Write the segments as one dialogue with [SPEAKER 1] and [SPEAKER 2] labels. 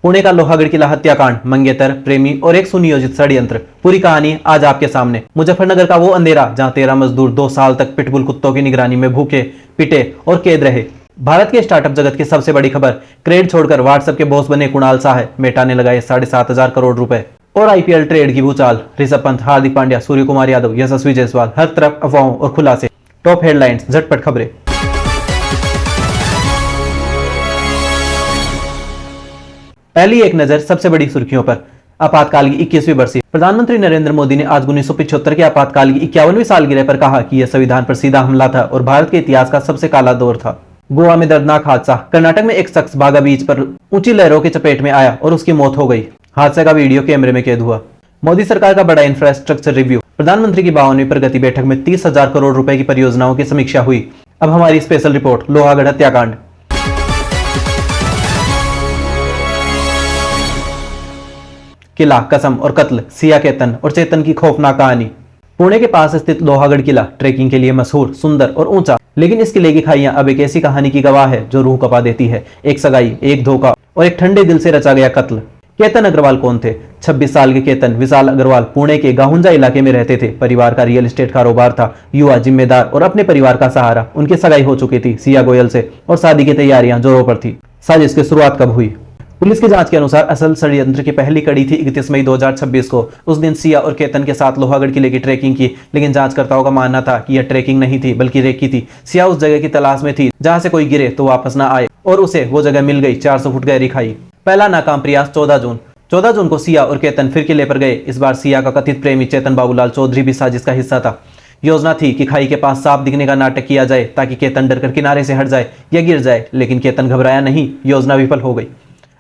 [SPEAKER 1] पुणे का लोहागढ़ किला हत्याकांड, मंगेतर, प्रेमी और एक सुनियोजित षड्यंत्र। पूरी कहानी आज आपके सामने। मुजफ्फरनगर का वो अंधेरा जहां 13 मजदूर 2 साल तक पिटबुल कुत्तों की निगरानी में भूखे, पिटे और कैद रहे। भारत के स्टार्टअप जगत की सबसे बड़ी खबर, क्रेड छोड़कर व्हाट्सएप के बॉस बने कुणाल साह, मेटा ने लगाए 7,500 करोड़ रुपए। और आईपीएल ट्रेड की भूचाल, ऋषभ पंत, हार्दिक पांड्या, सूर्य कुमार यादव, यशस्वी जायसवाल, हर तरफ अफवाहों और खुलासे। टॉप हेडलाइंस, झटपट खबरें। पहली एक नजर सबसे बड़ी सुर्खियों पर। आपातकाल की 21वीं बरसी। प्रधानमंत्री नरेंद्र मोदी ने आज 1975 के आपातकाल की 51वीं सालगिरह पर कहा कि यह संविधान पर सीधा हमला था और भारत के इतिहास का सबसे काला दौर था। गोवा में दर्दनाक हादसा। कर्नाटक में एक शख्स बागा बीच पर ऊंची लहरों की चपेट में आया और उसकी मौत हो गई। हादसे का वीडियो कैमरे में कैद हुआ। मोदी सरकार का बड़ा इंफ्रास्ट्रक्चर रिव्यू। प्रधानमंत्री की 52वीं प्रगति बैठक में 30,000 करोड़ रुपए की परियोजनाओं की समीक्षा हुई। अब हमारी स्पेशल रिपोर्ट, लोहागढ़ हत्याकांड। किला, कसम और कत्ल, सिया केतन और चेतन की खौफनाक कहानी। पुणे के पास स्थित लोहागढ़ किला ट्रेकिंग के लिए मशहूर, सुंदर और ऊंचा, लेकिन इस किले की खाइयां अब एक ऐसी कहानी की गवाह है जो रूह कपा देती है। एक सगाई, एक धोखा और एक ठंडे दिल से रचा गया कत्ल। केतन अग्रवाल कौन थे? 26 साल के केतन विशाल अग्रवाल पुणे के गाहुंजा इलाके में रहते थे। परिवार का रियल एस्टेट कारोबार था। युवा, जिम्मेदार और अपने परिवार का सहारा। उनकी सगाई हो चुकी थी सिया गोयल से और शादी की तैयारियां जोरों पर थी। साजिश की शुरुआत कब हुई? पुलिस की जांच के अनुसार असल षड्यंत्र की पहली कड़ी थी 31 मई 2026 को। उस दिन सिया और केतन के साथ लोहागढ़ किले की ट्रैकिंग की, लेकिन जांचकर्ताओं का मानना था कि यह ट्रैकिंग नहीं थी बल्कि रेकी थी। सिया उस जगह की तलाश में थी जहां से कोई गिरे तो वापस ना आए, और उसे वो जगह मिल गई, 400 फुट गहरी खाई। पहला नाकाम प्रयास 14 जून को सिया और केतन फिर किले पर गए। इस बार सिया का कथित प्रेमी चेतन बाबूलाल चौधरी भी साजिश का हिस्सा था। योजना थी कि खाई के पास सांप दिखने का नाटक किया जाए ताकि केतन डरकर किनारे से हट जाए या गिर जाए, लेकिन केतन घबराया नहीं। योजना विफल हो गई।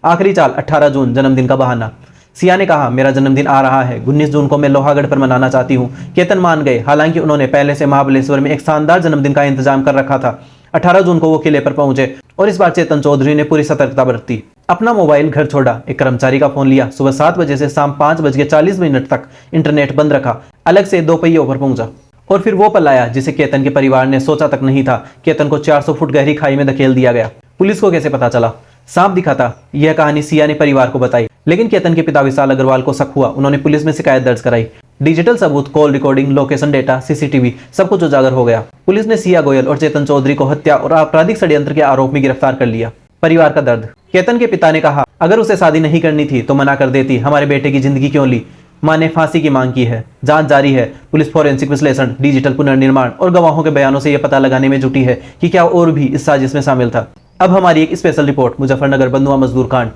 [SPEAKER 1] आखिरी चाल 18 जून, जन्मदिन का बहाना। सिया ने कहा, मेरा जन्मदिन आ रहा है, 19 जून को मैं लोहागढ़ पर मनाना चाहती हूँ। केतन मान गए, हालांकि उन्होंने पहले से महाबलेश्वर में एक शानदार जन्मदिन का इंतजाम कर रखा था। 18 जून को वो किले पर पहुंचे और इस बार चेतन चौधरी ने पूरी सतर्कता बरती। अपना मोबाइल घर छोड़ा, एक कर्मचारी का फोन लिया, सुबह 7 बजे से शाम 5:40 तक इंटरनेट बंद रखा, अलग से 2 पहियों पर पहुंचा और फिर वो पल आया जिसे केतन के परिवार ने सोचा तक नहीं था। केतन को 400 फुट गहरी खाई में धकेल दिया गया। पुलिस को कैसे पता चला? सांप दिखा था, यह कहानी सिया ने परिवार को बताई, लेकिन केतन के पिता विशाल अग्रवाल को शक हुआ। उन्होंने पुलिस में शिकायत दर्ज कराई। डिजिटल सबूत, call recording, location data, CCTV, सब कुछ उजागर हो गया। पुलिस ने सिया गोयल और चेतन चौधरी को हत्या और आपराधिक षड्यंत्र के आरोप में गिरफ्तार कर लिया। परिवार का दर्द। केतन के पिता ने कहा, अगर उसे शादी नहीं करनी थी तो मना कर देती, हमारे बेटे की जिंदगी क्यों ली? मां ने फांसी की मांग की है। जांच जारी है। पुलिस फोरेंसिक विश्लेषण, डिजिटल पुनर्निर्माण और गवाहों के बयानों से यह पता लगाने में जुटी है कि क्या और भी इस साजिश में शामिल था। अब हमारी एक स्पेशल रिपोर्ट, मुजफ्फरनगर बंधुआ मजदूर कांड।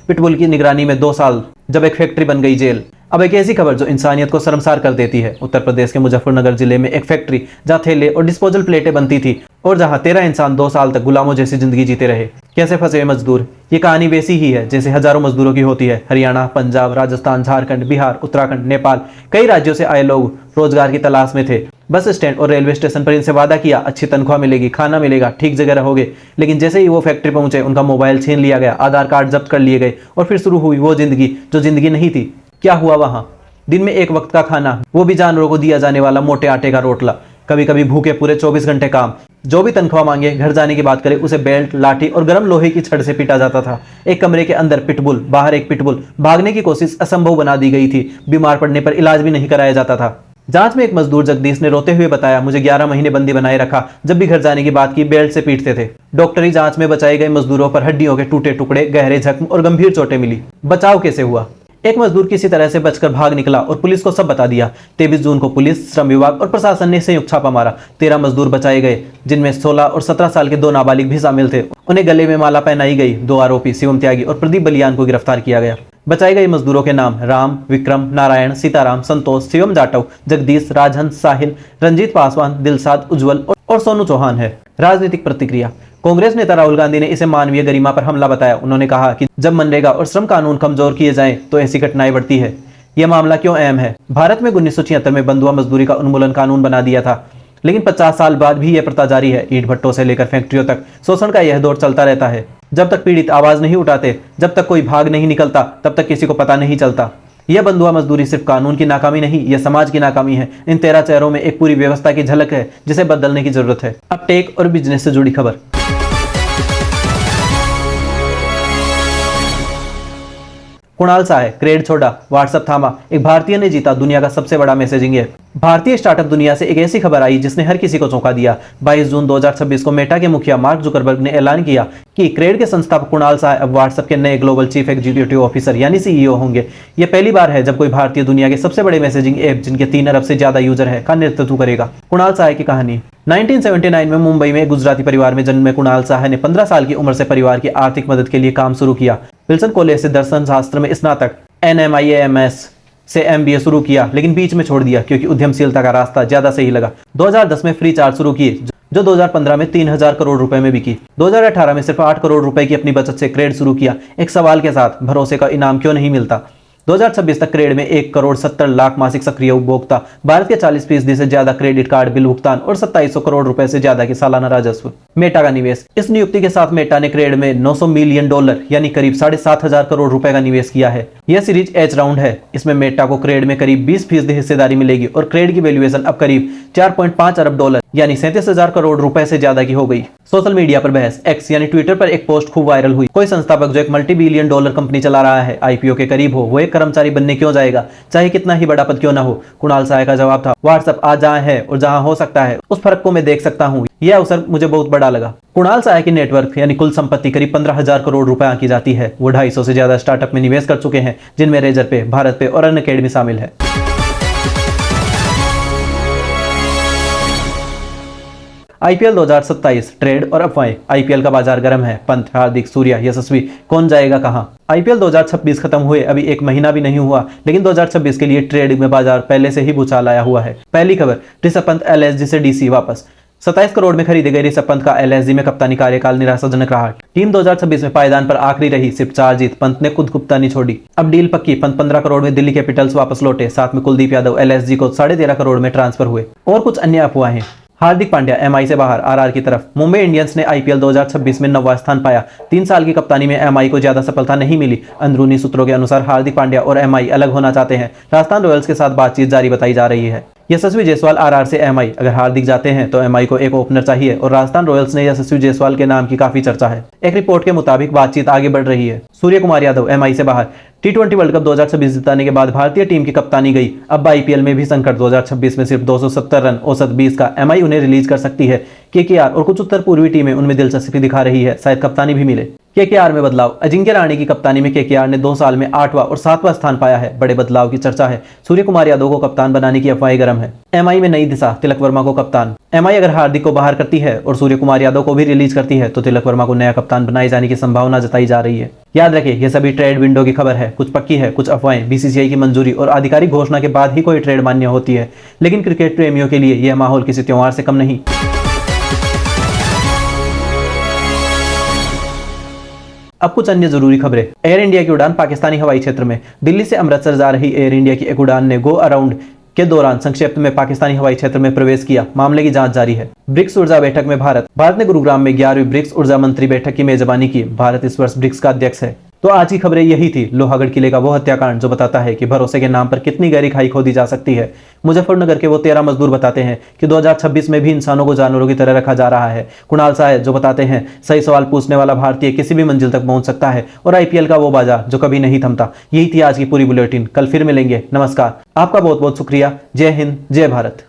[SPEAKER 1] पिटबुल की निगरानी में 2 साल, जब एक फैक्ट्री बन गई जेल। अब एक ऐसी खबर जो इंसानियत को शर्मसार कर देती है। उत्तर प्रदेश के मुजफ्फरनगर जिले में एक फैक्ट्री जहां थैले और डिस्पोजल प्लेटें बनती थी और जहां 13 इंसान 2 साल तक गुलामों जैसी जिंदगी जीते रहे। कैसे फंसे मजदूर? ये कहानी वैसी ही है जैसे हजारों मजदूरों की होती है। हरियाणा, पंजाब, राजस्थान, झारखंड, बिहार, उत्तराखंड, नेपाल, कई राज्यों से आए लोग रोजगार की तलाश में थे। बस स्टैंड और रेलवे स्टेशन पर इनसे वादा किया, अच्छी तनख्वाह मिलेगी, खाना मिलेगा, ठीक जगह रहोगे, लेकिन जैसे ही वो फैक्ट्री पहुंचे उनका मोबाइल छीन लिया गया, आधार कार्ड जब्त कर लिए गए और फिर शुरू हुई वो जिंदगी जो जिंदगी नहीं थी। क्या हुआ वहां? दिन में एक वक्त का खाना, वो भी जानवरों को दिया जाने वाला मोटे आटे का रोटला। कभी कभी भूखे पूरे 24 घंटे काम। जो भी तनख्वाह मांगे, घर जाने की बात करे, उसे बेल्ट, लाठी और गर्म लोहे की छड़ से पीटा जाता था। एक कमरे के अंदर पिटबुल, बाहर एक पिटबुल। भागने की कोशिश असंभव बना दी गई थी। बीमार पड़ने पर इलाज भी नहीं कराया जाता था। जांच में एक मजदूर जगदीश ने रोते हुए बताया, मुझे 11 महीने बंदी बनाए रखा। जब भी घर जाने की बात की बेल्ट से पीटते थे। डॉक्टरी जांच में बचाए गए मजदूरों पर हड्डियों के टूटे टुकड़े, गहरे जख्म और गंभीर चोटें मिली। बचाव कैसे हुआ? एक मजदूर किसी तरह से बचकर भाग निकला और पुलिस को सब बता दिया। 23 जून को पुलिस, श्रम विभाग और प्रशासन ने संयुक्त छापा मारा। 13 मजदूर बचाए गए, जिनमें 16 और 17 साल के 2 नाबालिग भी शामिल थे। उन्हें गले में माला पहनाई गई। 2 आरोपी शिवम त्यागी और प्रदीप बलियान को गिरफ्तार किया गया। बचाए गए मजदूरों के नाम, राम, विक्रम, नारायण, सीताराम, संतोष, शिवम जाटव, जगदीश, राजहंस, साहिल, रंजीत पासवान, दिलसाद, उज्जवल और सोनू चौहान है। राजनीतिक प्रतिक्रिया। कांग्रेस नेता राहुल गांधी ने इसे मानवीय गरिमा पर हमला बताया। उन्होंने कहा कि जब मनरेगा और श्रम कानून कमजोर किए जाएं तो ऐसी घटनाएं बढ़ती है। यह मामला क्यों अहम है? भारत में 1976 में बंधुआ मजदूरी का उन्मूलन कानून बना दिया था, लेकिन 50 साल बाद भी यह प्रथा जारी है। ईंट भट्टों से लेकर फैक्ट्रियों तक शोषण का यह दौर चलता रहता है। जब तक पीड़ित आवाज नहीं उठाते, जब तक कोई भाग नहीं निकलता, तब तक किसी को पता नहीं चलता। यह बंधुआ मजदूरी सिर्फ कानून की नाकामी नहीं, यह समाज की नाकामी है। इन 13 चेहरों में एक पूरी व्यवस्था की झलक है जिसे बदलने की जरूरत है। अब टेक और बिजनेस से जुड़ी खबर। कुणाल साय क्रेड छोड़ा, व्हाट्सएप थामा, एक भारतीय ने जीता दुनिया का सबसे बड़ा मैसेजिंग ऐप। भारतीय स्टार्टअप दुनिया से एक ऐसी खबर आई जिसने हर किसी को चौंका दिया। 22 जून 2026 को मेटा के मुखिया मार्क जुकरबर्ग ने ऐलान किया कि क्रेड के संस्थापक कुणाल साय अब व्हाट्सएप के नए ग्लोबल चीफ एग्जीक्यूटिव ऑफिसर यानी सीईओ होंगे। यह पहली बार है जब कोई भारतीय दुनिया के सबसे बड़े मैसेजिंग ऐप, जिनके 3 अरब से ज्यादा यूजर है, का नेतृत्व करेगा। कुणाल साय की कहानी। 1979 में मुंबई में एक गुजराती परिवार में जन्मे कुणाल साय ने 15 साल की उम्र से परिवार की आर्थिक मदद के लिए काम शुरू किया। विल्सन कॉलेज से दर्शन शास्त्र में स्नातक, NMIAMS से MBA शुरू किया, लेकिन बीच में छोड़ दिया क्योंकि उद्यमशीलता का रास्ता ज्यादा सही लगा। 2010 में फ्री चार्ज शुरू किए जो 2015 में 3000 करोड़ रुपए में बिकी। 2018 में सिर्फ 8 करोड़ रुपए की अपनी बचत से क्रेड शुरू किया, एक सवाल के साथ, भरोसे का इनाम क्यों नहीं मिलता। 2026 तक क्रेड में 1 करोड़ 70 लाख मासिक सक्रिय उपभोक्ता, भारत के 40% से ज्यादा क्रेडिट कार्ड बिल भुगतान और 2700 करोड़ रुपए से ज्यादा की सालाना राजस्व। मेटा का निवेश। इस नियुक्ति के साथ मेटा ने क्रेड में $900 मिलियन यानी करीब 7500 करोड़ रुपए का निवेश किया है। यह सीरीज एच राउंड है। इसमें मेटा को क्रेड में करीब 20% हिस्सेदारी मिलेगी और क्रेड की वैल्यूएशन अब करीब $4.5 अरब यानी 37,000 करोड़ रुपए से ज्यादा की हो गई। सोशल मीडिया पर बहस। एक्स यानी ट्विटर पर एक पोस्ट खूब वायरल हुई। कोई संस्थापक जो एक $multi-billion कंपनी चला रहा है, IPO के करीब हो, वो एक कर्मचारी बनने क्यों जाएगा, चाहे कितना ही बड़ा पद क्यों ना हो। कुणाल साय का जवाब था, व्हाट्सएप आज जहां है और जहां हो सकता है उस फर्क को मैं देख सकता हूं। यह अवसर मुझे बहुत बड़ा लगा। कुणाल साय की नेटवर्क यानी कुल संपत्ति करीब 15,000 करोड़ रुपए आंकी जाती है। वो 250 से ज्यादा स्टार्टअप में निवेश कर चुके हैं, जिनमें रेजर पे, भारत पे और अनअकैडमी शामिल है। IPL 2027 ट्रेड और अफवाहें। IPL का बाजार गर्म है। पंत, हार्दिक, सूर्या, यशस्वी, कौन जाएगा कहां। IPL 2026 खत्म हुए अभी एक महीना भी नहीं हुआ, लेकिन 2026 के लिए ट्रेड में बाजार पहले से ही भूचाल आया हुआ है। पहली खबर, ऋषभ पंत LSG से DC वापस। 27 करोड़ में खरीदे गए ऋषभ पंत का LSG में कप्तानी कार्यकाल निराशाजनक रहा। टीम 2026 में पायदान पर आखिरी रही, सिर्फ 4 जीत। पंत ने खुद कप्तानी छोड़ी। अब डील पक्की। पंत 15 करोड़ में दिल्ली कैपिटल्स वापस लौटे, साथ में कुलदीप यादव LSG को 13.5 करोड़ में ट्रांसफर हुए। और कुछ अन्य अफवाहें। हार्दिक पांड्या MI से बाहर, RR की तरफ। मुंबई इंडियंस ने IPL 2026 में 9वां स्थान पाया। 3 साल की कप्तानी में MI को ज्यादा सफलता नहीं मिली। अंदरूनी सूत्रों के अनुसार हार्दिक पांड्या और MI अलग होना चाहते हैं। राजस्थान रॉयल्स के साथ बातचीत जारी बताई जा रही है। यशस्वी जायसवाल RR से MI। अगर हार्दिक जाते हैं तो MI को एक ओपनर चाहिए और राजस्थान रॉयल्स ने यशस्वी जायसवाल के नाम की काफी चर्चा है। एक रिपोर्ट के मुताबिक बातचीत आगे बढ़ रही है। सूर्य कुमार यादव MI से बाहर। T20 वर्ल्ड कप 2026 जिताने के बाद भारतीय टीम की कप्तानी गई। अब IPL में भी संकट। 2026 में सिर्फ 270 रन औसत 20 का MI उन्हें रिलीज कर सकती है। KKR और कुछ उत्तर पूर्वी टीमें उनमें दिलचस्पी दिखा रही है, शायद कप्तानी भी मिले। KKR में बदलाव। अजिंक्य रहाणे की कप्तानी में KKR ने 2 साल में 8वां और 7वां स्थान पाया है। बड़े बदलाव की चर्चा है। सूर्य कुमार यादव को कप्तान बनाने की अफवाहें गर्म है। MI में नई दिशा। तिलक वर्मा को कप्तान। MI अगर हार्दिक को बाहर करती है और सूर्य कुमार यादव को भी रिलीज करती है तो तिलक वर्मा को नया कप्तान बनाए जाने की संभावना जताई जा रही है। याद रखें, यह सभी ट्रेड विंडो की खबर है। कुछ पक्की है, कुछ अफवाहें। BCCI की मंजूरी और आधिकारिक घोषणा के बाद ही कोई ट्रेड मान्य होती है, लेकिन क्रिकेट प्रेमियों के लिए यह माहौल किसी त्योहार से कम नहीं। अब कुछ अन्य जरूरी खबरें। एयर इंडिया की उड़ान पाकिस्तानी हवाई क्षेत्र में। दिल्ली से अमृतसर जा रही एयर इंडिया की एक उड़ान ने गो अराउंड के दौरान संक्षिप्त में पाकिस्तानी हवाई क्षेत्र में प्रवेश किया। मामले की जांच जारी है। ब्रिक्स ऊर्जा बैठक में भारत ने गुरुग्राम में 11वीं ब्रिक्स ऊर्जा मंत्री बैठक की मेजबानी की। भारत इस वर्ष ब्रिक्स का अध्यक्ष है। तो आज की खबरें यही थी। लोहागढ़ किले का वो हत्याकांड जो बताता है कि भरोसे के नाम पर कितनी गहरी खाई खोदी जा सकती है। मुजफ्फरनगर के वो 13 मजदूर बताते हैं कि 2026 में भी इंसानों को जानवरों की तरह रखा जा रहा है। कुणाल साय जो बताते हैं सही सवाल पूछने वाला भारतीय किसी भी मंजिल तक पहुंच सकता है। और IPL का वो बाजार जो कभी नहीं थमता। यही थी आज की पूरी बुलेटिन। कल फिर मिलेंगे। नमस्कार। आपका बहुत बहुत शुक्रिया। जय हिंद, जय भारत।